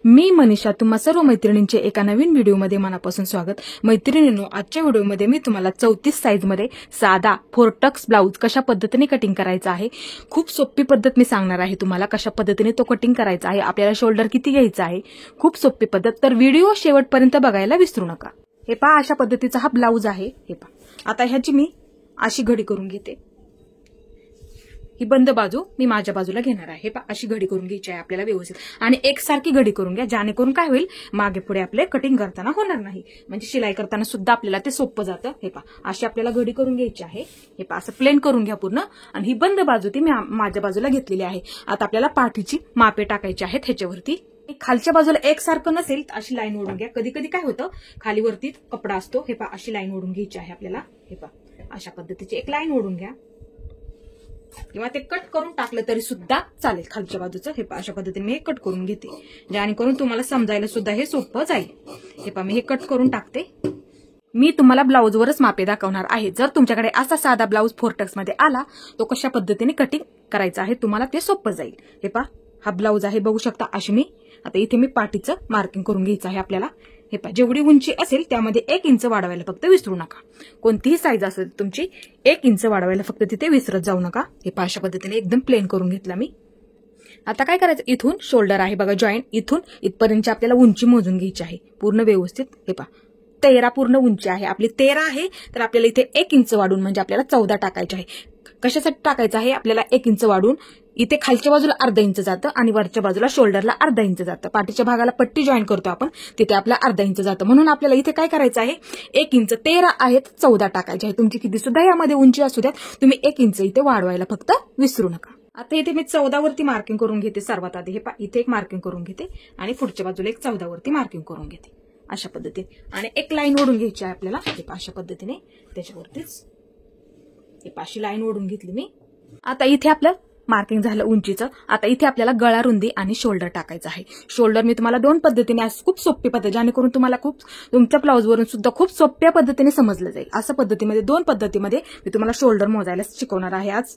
मी मनीषा, तुम्हा सर्व मैत्रिणींचे एका नवीन व्हिडिओमध्ये मनापासून स्वागत। मैत्रिणींनो, आजच्या व्हिडिओमध्ये मी तुम्हाला 34 साइज मध्ये साधा 4 टक्स ब्लाउज कशा पद्धतीने कटिंग करायचा आहे, खूप सोपी पद्धत मी सांगणार आहे तुम्हाला कशा पद्धतीने तो कटिंग करायचा आहे, आपल्याला शोल्डर किती घ्यायचा आहे, खूप सोपी पद्धत। तर व्हिडिओ शेवटपर्यंत बघायला विसरू नका। हे पहा, अशा पद्धतीचा हा ब्लाउज आहे। हे पहा, आता ह्याची मी अशी घडी करून घेते। ही बंद बाजू मी माझ्या बाजूला घेणार आहे। हे पहा, अशी घडी करून घ्यायची आहे आपल्याला व्यवस्थित, आणि एकसारखी घडी करून घ्या, जेणेकरून काय होईल, मागे पुढे आपले कटिंग करताना होणार नाही, म्हणजे शिलाई करताना सुद्धा आपल्याला ते सोपं जातं। हे पहा, अशी आपल्याला घडी करून घ्यायची आहे। हे पहा, असं प्लेन करून घ्या पूर्ण, आणि ही बंद बाजू ती मी माझ्या बाजूला घेतलेली आहे। आता आपल्याला पाठीची मापे टाकायची आहेत ह्याच्यावरती। खालच्या बाजूला एकसारखं नसेल तर अशी लाईन ओढून घ्या। कधी कधी काय होतं, खाली वरती कपडा असतो। हे पहा, अशी लाईन ओढून घ्यायची आहे आपल्याला। हे पहा, अशा पद्धतीची एक लाईन ओढून घ्या, किंवा ते कट करून टाकलं तरी सुद्धा चालेल खालच्या बाजूचं। हे पहा, अशा पद्धतीने मी हे कट करून घेते, जेणेकरून तुम्हाला समजायला सुद्धा हे सोपं जाईल। हे पहा, मी हे कट करून टाकते। मी तुम्हाला ब्लाऊजवरच मापे दाखवणार आहे। जर तुमच्याकडे असा साधा ब्लाऊज 4 टक्स मध्ये आला, तो कशा पद्धतीने कटिंग करायचा आहे तुम्हाला ते सोपं जाईल। हे पहा, हा ब्लाऊज आहे, बघू शकता अशी मी। आता इथे मी पाठीचं मार्किंग करून घ्यायचं आहे आपल्याला। हे पहा, जेवढी उंची असेल त्यामध्ये 1 इंच वाढवायला फक्त विसरू नका। कोणतीही साईज असेल तुमची, 1 इंच वाढवायला फक्त तिथे विसरत जाऊ नका। हे पहा, अशा पद्धतीने एकदम प्लेन करून घेतला मी। आता काय करायचं, इथून शोल्डर आहे बघा, जॉईंट इथून इथपर्यंत आपल्याला उंची मोजून घ्यायची आहे पूर्ण व्यवस्थित। हे पहा, 13 पूर्ण उंची आहे आपली, 13 आहे तर आपल्याला इथे 1 इंच वाढून म्हणजे आपल्याला 14 टाकायचे आहे। कशासाठी टाकायचं आहे आपल्याला 1 इंच वाढून, इथे खालच्या बाजूला अर्धा इंच जातं आणि वरच्या बाजूला शोल्डरला अर्धा इंच जातं। पाठीच्या भागाला पट्टी जॉईन करतो आपण, तिथे आपला अर्धा इंच जातं, म्हणून आपल्याला इथे काय करायचं आहे, 1 इंच 13 आहेत 14 टाकायचे आहे। तुमची किती सुद्धा यामध्ये उंची असू द्या, तुम्ही 1 इंच इथे वाढवायला फक्त विसरू नका। आता इथे मी 14 वरती मार्किंग करून घेते सर्वात आधी। हे पहा, इथे एक मार्किंग करून घेते आणि पुढच्या बाजूला एक 14 वरती मार्किंग करून घेते अशा पद्धतीने, आणि एक लाईन ओढून घ्यायची आहे आपल्याला। हे पहा, अशा पद्धतीने त्याच्यावरतीच हे पाशी लाईन ओढून घेतली मी। आता इथे आपलं मार्किंग झालं उंचीचं। आता इथे आपल्याला गळा रुंदी आणि शोल्डर टाकायचं आहे। शोल्डर मी तुम्हाला 2 पद्धतीने, खूप सोपी पद्धत, जेणेकरून तुम्हाला खूप तुमच्या ब्लाऊजवरून सुद्धा खूप सोप्या पद्धतीने समजलं जाईल। असं पद्धतीमध्ये 2 पद्धतीमध्ये मी तुम्हाला शोल्डर मोजायला शिकवणार आहे आज।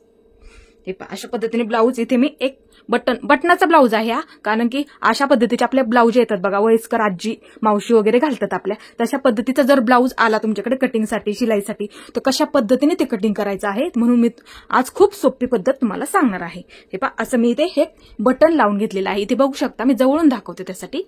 हे पहा, अशा पद्धतीने ब्लाऊज इथे मी एक बटनाचा ब्लाऊज आहे हा, कारण की अशा पद्धतीचे आपले ब्लाऊज येतात बघा, वयस्कर आजी मावशी वगैरे घालतात आपल्या, तशा पद्धतीचा जर ब्लाऊज आला तुमच्याकडे कटिंगसाठी शिलाईसाठी, तर कशा पद्धतीने ते कटिंग करायचं आहे, म्हणून मी आज खूप सोपी पद्धत तुम्हाला सांगणार आहे। हे पहा, असं मी इथे हे बटन लावून घेतलेलं आहे, इथे बघू शकता, मी जवळून दाखवते त्यासाठी।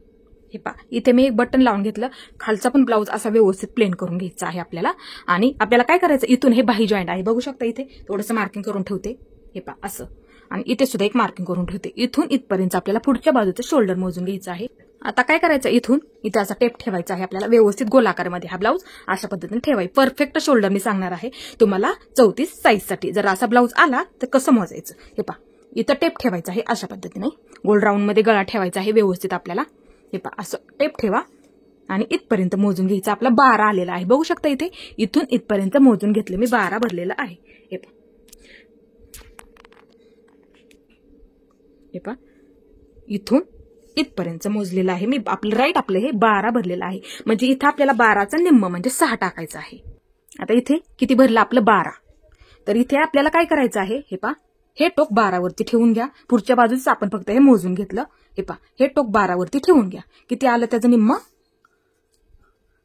हे पहा, इथे मी एक बटन लावून घेतलं, खालचा पण ब्लाऊज असा व्यवस्थित प्लेन करून घ्यायचा आहे आपल्याला। आणि आपल्याला काय करायचं, इथून हे बाही जॉईंट आहे, बघू शकता, इथे थोडंसं मार्किंग करून ठेवते। हे पहा, असं, आणि इथे सुद्धा एक मार्किंग करून ठेवते। इथून इथपर्यंत आपल्याला पुढच्या बाजूचं शोल्डर मोजून घ्यायचं आहे। आता काय करायचं, इथून इथे असा टेप ठेवायचा आहे आपल्याला व्यवस्थित गोलाकारमध्ये। हा ब्लाऊज अशा पद्धतीने ठेवाय, परफेक्ट शोल्डर मी सांगणार आहे तुम्हाला 34 साईजसाठी। जर असा ब्लाऊज आला तर कसं मोजायचं, हे पहा, इथं टेप ठेवायचा आहे अशा पद्धतीने, गोल राऊंड मध्ये गळा ठेवायचा आहे व्यवस्थित आपल्याला। हे पहा, असं टेप ठेवा आणि इथपर्यंत मोजून घ्यायचं। आपला 12 आलेला आहे, बघू शकता, इथे इथून इथपर्यंत मोजून घेतलं मी, 12 भरलेलं आहे। हे पहा, हे पहा, इथून इथपर्यंत मोजलेलं आहे मी, आपलं राईट आपलं हे 12 भरलेलं आहे, म्हणजे इथं आपल्याला 12चं निम्म म्हणजे 6 टाकायचं आहे। आता इथे किती भरलं आपलं, 12, तर इथे आपल्याला काय करायचं आहे, हे पहा, हे टोक 12 वरती ठेवून घ्या, पुढच्या बाजूच आपण फक्त हे मोजून घेतलं। हे पहा, हे टोक 12 वरती ठेवून घ्या, किती आलं त्याचं निम्म,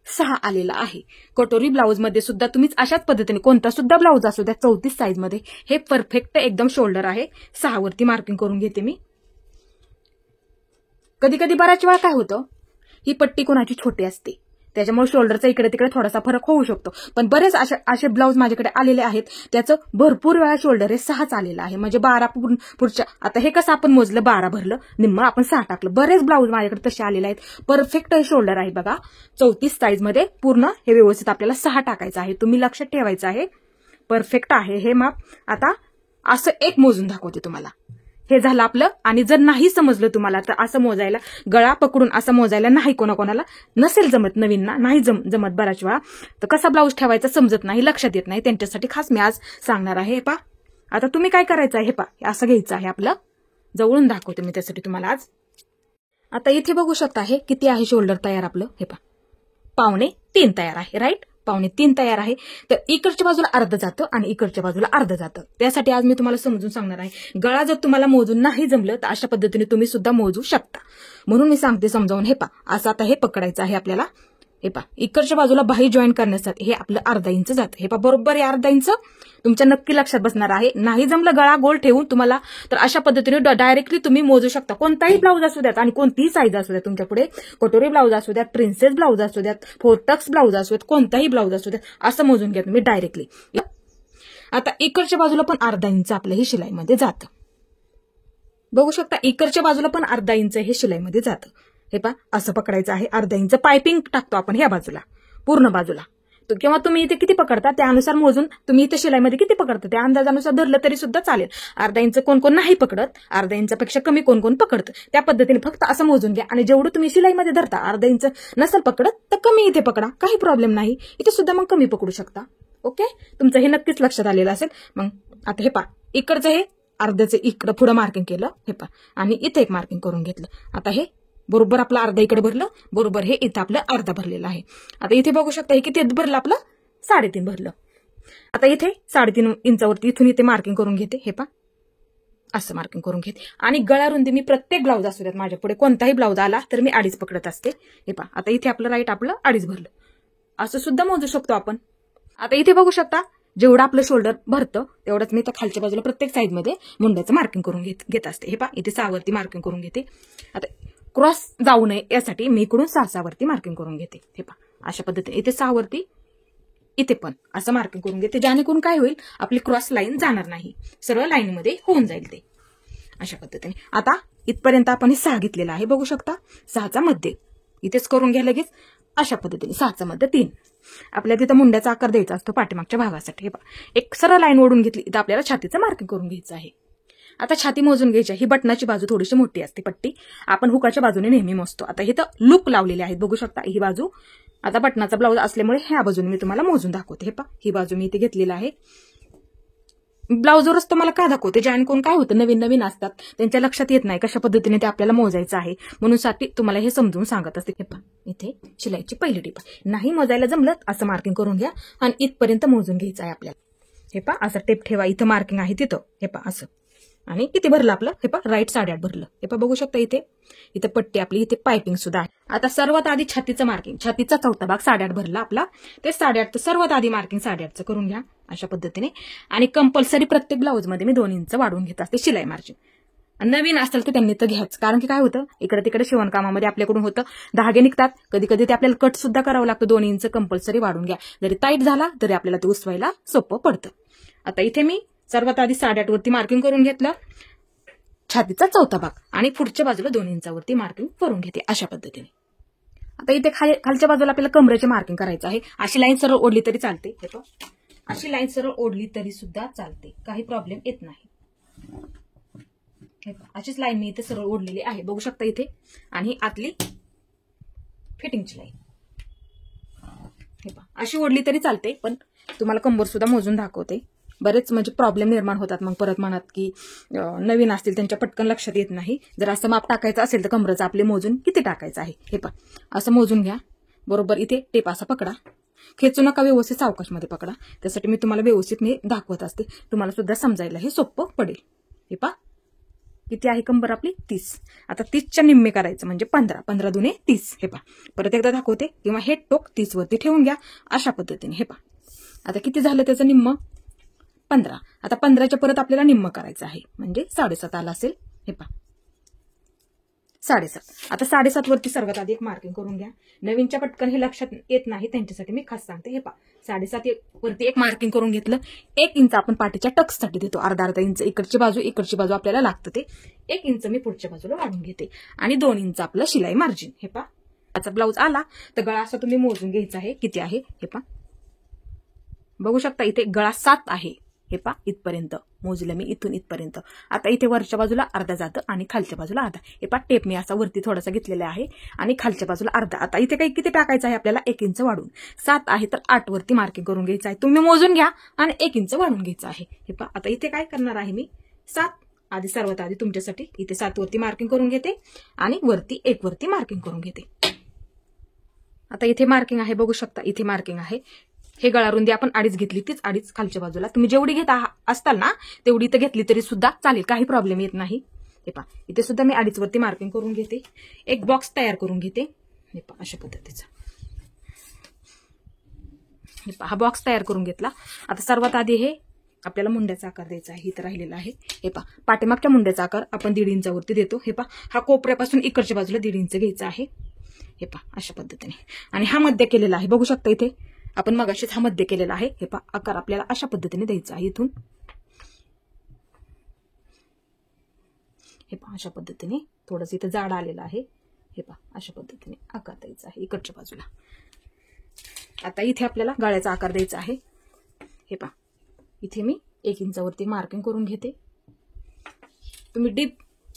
6 आलेला आहे। कटोरी ब्लाऊज मध्ये सुद्धा तुम्हीच अशाच पद्धतीने कोणता सुद्धा ब्लाऊज असू द्या, 34 साईज मध्ये हे परफेक्ट एकदम शोल्डर आहे। 6 वरती मार्किंग करून घेते मी। कधी कधी बऱ्याच वेळा काय होतं, ही पट्टी कोणाची छोटी असते, त्याच्यामुळे शोल्डरचा इकडे तिकडे थोडासा फरक होऊ शकतो, पण बरेच असे ब्लाऊज माझ्याकडे आलेले आहेत, त्याचं भरपूर वेळा शोल्डर हे 6च आलेलं आहे, म्हणजे 12 पुढच्या, आता हे कसं आपण मोजलं, 12 भरलं, निम्म आपण 6 टाकलं, बरेच ब्लाऊज माझ्याकडे तसे आलेले आहेत। परफेक्ट हे शोल्डर आहे बघा, 34 साईज मध्ये पूर्ण हे व्यवस्थित आपल्याला 6 टाकायचं आहे, तुम्ही लक्षात ठेवायचं आहे, परफेक्ट आहे हे माप। आता असं एक मोजून दाखवते तुम्हाला, हे झालं आपलं। आणि जर नाही समजलं तुम्हाला तर असं मोजायला, गळा पकडून असं मोजायला नाही, कोणाकोणाला नसेल जमत, नवीन ना नाही जमत बऱ्याच वेळा, तर कसा ब्लाऊज ठेवायचा समजत नाही, लक्षात येत नाही, त्यांच्यासाठी खास मी आज सांगणार आहे। हे पहा, आता तुम्ही काय करायचं आहे, हे पहा, असं घ्यायचं आहे आपलं, जवळून दाखवते मी त्यासाठी तुम्हाला आज। आता इथे बघू शकता हे किती आहे शोल्डर तयार आपलं, हे पहा, 2.25 तयार आहे, राईट, 2:45 तयार आहे. तर इकडच्या बाजूला अर्ध जातं आणि इकडच्या बाजूला अर्ध जातं. त्यासाठी आज मी तुम्हाला समजून सांगणार आहे. गळा जर तुम्हाला मोजून नाही जमलं तर अशा पद्धतीने तुम्ही सुद्धा मोजू शकता. म्हणून मी सांगते समजावून. हे पहा, असं आता हे पकडायचं आहे आपल्याला. हे पहा, इकडच्या बाजूला बाही जॉईन करण्यासाठी हे आपलं अर्धा इंच जातं. हे पहा, बरोबर आहे अर्धा इंच. तुमच्या नक्की लक्षात बसणार आहे. नाही जमलं गळा गोल ठेवून तुम्हाला तर अशा पद्धतीने डायरेक्टली तुम्ही मोजू शकता. कोणताही ब्लाऊज असू द्यात आणि कोणतीही साईज असू द्यात तुमच्या पुढे. कटोरी ब्लाऊज असू द्यात, प्रिन्सेस ब्लाऊज असू द्यात, फोरटक्स ब्लाऊज असू द्यात, कोणताही ब्लाऊज असू द्यात, असं मोजून घ्या तुम्ही डायरेक्टली. आता इकडच्या बाजूला पण अर्धा इंच आपलं हे शिलाईमध्ये जातं. बघू शकता, इकडच्या बाजूला पण अर्धा इंच हे शिलाईमध्ये जातं. हे पहा, असं पकडायचं आहे. अर्धा इंच पायपिंग टाकतो आपण ह्या बाजूला, पूर्ण बाजूला. किंवा तुम्ही इथे किती पकडता त्यानुसार मोजून तुम्ही इथे शिलाईमध्ये किती पकडता त्या अंदाजानुसार धरलं तरी सुद्धा चालेल. अर्धा इंच कोण कोण नाही पकडत, अर्धा इंचापेक्षा कमी कोण कोण पकडतं, त्या पद्धतीने फक्त असं मोजून घ्या. आणि जेवढं तुम्ही शिलाईमध्ये धरता अर्धा इंच नसेल पकडत तर कमी इथे पकडा, काही प्रॉब्लेम नाही. इथे सुद्धा मग कमी पकडू शकता. ओके, तुमचं हे नक्कीच लक्षात आलेलं असेल. मग आता हे पहा, इकडचं हे अर्ध्याचं इकडं पुढं मार्किंग केलं. हे पहा, आणि इथे एक मार्किंग करून घेतलं. आता हे बरोबर आपलं अर्धा इकडे भरलं, बरोबर हे इथं आपलं अर्धा भरलेलं आहे. आता इथे बघू शकता हे किती भरलं, आपलं 3.5 भरलं. आता इथे 3.5 इंचावरती इथून इथे मार्किंग करून घेते. हे पहा, असं मार्किंग करून घेते. आणि गळा रुंदी मी प्रत्येक ब्लाऊज असू द्यात माझ्या पुढे कोणताही ब्लाऊज आला तर मी 2.5 पकडत असते. हे पहा, आता इथे आपलं राईट आपलं 2.5 भरलं. असं सुद्धा मोजू शकतो आपण. आता इथे बघू शकता जेवढं आपलं शोल्डर भरतं तेवढंच मी तर खालच्या बाजूला प्रत्येक साईडमध्ये मुंड्याचं मार्किंग करून घेत असते. हे पहा, इथे 6 वरती मार्किंग करून घेते. आता क्रॉस जाऊ नये यासाठी मी इकडून 6 वरती मार्किंग करून घेते. हे पहा, अशा पद्धतीने इथे 6 वरती इथे पण असं मार्किंग करून घेते, जेणेकरून काय होईल आपली क्रॉस लाईन जाणार नाही, सरळ लाईनमध्ये होऊन जाईल ते अशा पद्धतीने. आता इथपर्यंत आपण हे 6 घेतलेलं आहे. बघू शकता 6चा मध्ये इथेच करून घ्या लगेच. अशा पद्धतीने 6चा मध्ये 3 आपल्याला तिथं मुंड्याचा आकार द्यायचा असतो पाठीमागच्या भागासाठी. हे पहा, एक सरळ लाईन ओढून घेतली. इथं आपल्याला छातीचं मार्किंग करून घ्यायचं आहे. आता छाती मोजून घ्यायची. ही बटनाची बाजू थोडीशी मोठी असते पट्टी, आपण हुकाच्या बाजूने नेहमी मोजतो. आता हे तर लूप लावलेले आहेत बघू शकता. ही बाजू आता बटनाचा ब्लाऊज असल्यामुळे ह्या बाजूने मी तुम्हाला मोजून दाखवते. हे पहा, ही बाजू मी इथे घेतलेली आहे. ब्लाऊजवरच तुम्हाला का दाखवते, जेणेकरून काय होतं नवीन नवीन असतात त्यांच्या लक्षात येत नाही कशा पद्धतीने ते आपल्याला मोजायचं आहे, म्हणून साठी तुम्हाला हे समजून सांगत असते. हे पहा, इथे शिलाईची पहिली टीप नाही मोजायला जमलं असं मार्किंग करून घ्या आणि इथपर्यंत मोजून घ्यायचं आहे आपल्याला. हे पहा, असं टेप ठेवा. इथं मार्किंग आहे तिथं. हे पहा असं. आणि किती भरलं आपलं, हे पहा राईट 8.5 भरलं. हे पहा बघू शकता इथे पट्टी आपली, इथे पायपिंग सुद्धा आहे. आता सर्वात आधी छातीचं मार्किंग, छातीचा चौथा भाग 8.5 भरला आपला, ते 8.5 सर्वात आधी मार्किंग 8.5 करून घ्या अशा पद्धतीने. आणि कंपल्सरी प्रत्येक ब्लाऊज मध्ये मी 2 इंच वाढवून घेत असते शिलाई मार्जिन. नवीन असेल तर त्यांनी तर घ्याच, कारण की काय होतं इकडे तिकडे शिवणकामामध्ये आपल्याकडून होतं धागे निघतात, कधी कधी ते आपल्याला कट सुद्धा करावं लागतं. 2 इंच कंपल्सरी वाढून घ्या, जरी टाईट झाला तरी आपल्याला ते उसवायला सोपं पडतं. आता इथे मी सर्वात आधी 8.5 वरती मार्किंग करून घेतलं छातीचा चौथा भाग आणि पुढच्या बाजूला 2 इंचावरती मार्किंग करून घेते अशा पद्धतीने. आता इथे खालच्या बाजूला आपल्याला कमरेचे मार्किंग करायचं आहे. अशी लाईन सरळ ओढली तरी चालते. हे पहा, अशी लाईन सरळ ओढली तरी सुद्धा चालते, काही प्रॉब्लेम येत नाही. हे पहा, अशीच लाईन मी इथे सरळ ओढलेली आहे बघू शकता इथे. आणि आतली फिटिंगची लाईन हे पहा, अशी ओढली तरी चालते, पण तुम्हाला कंबर सुद्धा मोजून दाखवते. बरेच म्हणजे प्रॉब्लेम निर्माण होतात मग परत म्हणत की नवीन असतील त्यांच्या पटकन लक्षात येत नाही. जर असं माप टाकायचं असेल तर कमरेचं आपले मोजून किती टाकायचं आहे. हे पहा, असं मोजून घ्या. बरोबर इथे टेप असा पकडा, खेचू नका, व्यवस्थित सावकाशमध्ये पकडा. त्यासाठी मी तुम्हाला व्यवस्थित मी दाखवत असते, तुम्हाला सुद्धा समजायला हे सोपं पडेल. हे पहा, किती आहे कंबर आपली 30. आता 30च्या निम्मे करायचं म्हणजे 15, 15 दुने 30. हे पहा, परत एकदा दाखवते, किंवा हे टोक 30 वरती ठेवून घ्या अशा पद्धतीने. हे पहा, आता किती झालं त्याचं निम्म 15. आता 15च्या परत आपल्याला निम्म करायचं आहे म्हणजे 7.5 आला असेल. हे पहा 7.5. आता 7.5 वरती सर्वात आधी एक मार्किंग करून घ्या. नवीनच्या पटकन हे लक्षात येत नाही त्यांच्यासाठी मी खास सांगते. हे पहा 7.5 वरती एक मार्किंग करून घेतलं. 1 इंच आपण पाठीच्या टक्ससाठी देतो, अर्धा इंच इकडची बाजू आपल्याला लागतं ते 1 इंच मी पुढच्या बाजूला वाढून घेते. आणि 2 इंच आपलं शिलाई मार्जिन. हे पहा, त्याचा ब्लाऊज आला तर गळा असा तुम्ही मोजून घ्यायचा आहे किती आहे. हे पहा बघू शकता इथे गळा 7 आहे. हे पहा इथपर्यंत मोजलं मी, इथून इथपर्यंत. आता इथे वरच्या बाजूला अर्धा जातं आणि खालच्या बाजूला अर्धा. हे पहा टेप मी असा वरती थोडासा घेतलेला आहे आणि खालच्या बाजूला अर्धा. आता इथे काही किती टाकायचं आहे आपल्याला 1 इंच वाढून. 7 आहे तर 8 वरती मार्किंग करून घ्यायचं आहे. तुम्ही मोजून घ्या आणि 1 इंच वाढून घ्यायचं आहे. हे पहा आता इथे काय करणार आहे मी 7 आधी सर्वात आधी तुमच्यासाठी इथे 7 वरती मार्किंग करून घेते आणि वरती 1 वरती मार्किंग करून घेते. आता इथे मार्किंग आहे बघू शकता, इथे मार्किंग आहे हे गळा रुंदी आपण 2.5 घेतली, तीच 2.5 खालच्या बाजूला. तुम्ही जेवढी घेत असताल ना तेवढी तर घेतली तरी सुद्धा चालेल, काही प्रॉब्लेम येत नाही. हे पहा, इथे सुद्धा मी 2.5 वरती मार्किंग करून घेते. एक बॉक्स तयार करून घेते. हे पहा, अशा पद्धतीचा हे पहा, हा बॉक्स तयार करून घेतला. आता सर्वात आधी हे आपल्याला मुंड्याचा आकार द्यायचा आहे. इथं राहिलेला आहे. हे पहा, पाठीमागच्या मुंड्याचा आकार आपण 1.5 इंचावरती देतो. हे पहा, हा कोपऱ्यापासून इकडच्या बाजूला 1.5 इंच घ्यायचा आहे. हे पहा, अशा पद्धतीने. आणि हा मध्य केलेला आहे, बघू शकता इथे आपण मगाशीच हा मध्य केलेला आहे. हे पहा, आकार आपल्याला अशा पद्धतीने द्यायचा आहे. इथून हे पहा, अशा पद्धतीने थोडंसं इथं जाड आलेलं आहे. हे पहा, अशा पद्धतीने आकार द्यायचा आहे इकडच्या बाजूला. आता इथे आपल्याला गळ्याचा आकार द्यायचा आहे. हे पहा, इथे मी 1 इंचावरती मार्किंग करून घेते. तुम्ही डीप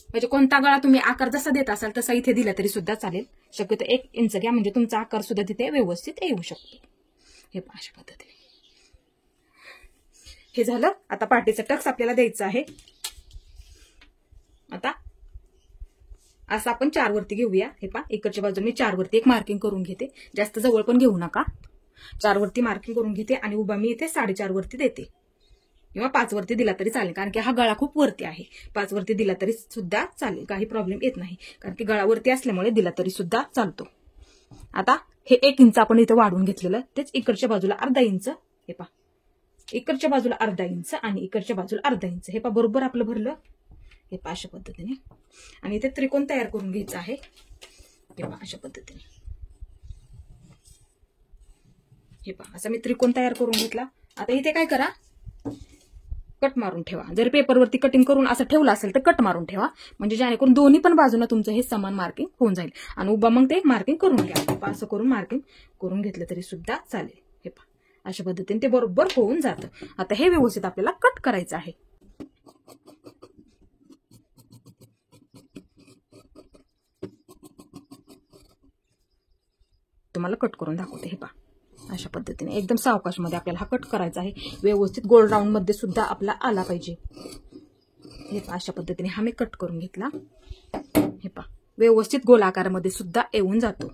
म्हणजे कोणता गळा तुम्ही आकार जसा देत असाल तसा इथे दिला तरी सुद्धा चालेल. शक्यतो 1 इंच घ्या, म्हणजे तुमचा आकार सुद्धा तिथे व्यवस्थित येऊ शकतो. हे पहा, अशा पद्धतीने हे झालं. आता पाठीचा टक्स आपल्याला द्यायचा आहे. आता असं आपण 4 वरती घेऊया. हे पहा, इकडच्या बाजूने मी 4 वरती एक मार्किंग करून घेते. जास्त जवळ पण घेऊ नका. 4 वरती मार्किंग करून घेते आणि उभा मी इथे 4.5 वरती देते, किंवा 5 वरती दिला तरी चालेल, कारण की हा गळा खूप वरती आहे. 5 वरती दिला तरी सुद्धा चालेल, काही प्रॉब्लेम येत नाही, कारण की गळा वरती असल्यामुळे दिला तरी सुद्धा चालतो. आता हे 1 इंच आपण इथं वाढवून घेतलेलं, तेच इकडच्या बाजूला अर्धा इंच. हे पहा, इकडच्या बाजूला अर्धा इंच आणि इकडच्या बाजूला अर्धा इंच. हे पहा, बरोबर आपलं भरलं. हे पहा, अशा पद्धतीने. आणि इथे त्रिकोण तयार करून घ्यायचा आहे. हे पहा, अशा पद्धतीने. हे पहा, असं मी त्रिकोण तयार करून घेतला. आता इथे काय करा, कट मारून ठेवा. जर पेपरवरती कटिंग करून असं ठेवलं असेल तर कट मारून ठेवा, म्हणजे जेणेकरून दोन्ही पण बाजूला तुमचं हे समान मार्किंग होऊन जाईल. आणि उभा मग ते मार्किंग करून घ्या. असं करून मार्किंग करून घेतलं तरी सुद्धा चालेल. हे पहा, अशा पद्धतीने ते बरोबर होऊन जातं. आता हे व्यवस्थित आपल्याला कट करायचं आहे. तुम्हाला कट करून दाखवते. हे पहा, अशा पद्धतीने एकदम सावकाशमध्ये आपल्याला हा कट करायचा आहे. व्यवस्थित गोल राऊंड मध्ये सुद्धा आपला आला पाहिजे. हे पहा, अशा पद्धतीने हा मी कट करून घेतला. हे पहा, व्यवस्थित गोल आकारामध्ये सुद्धा येऊन जातो.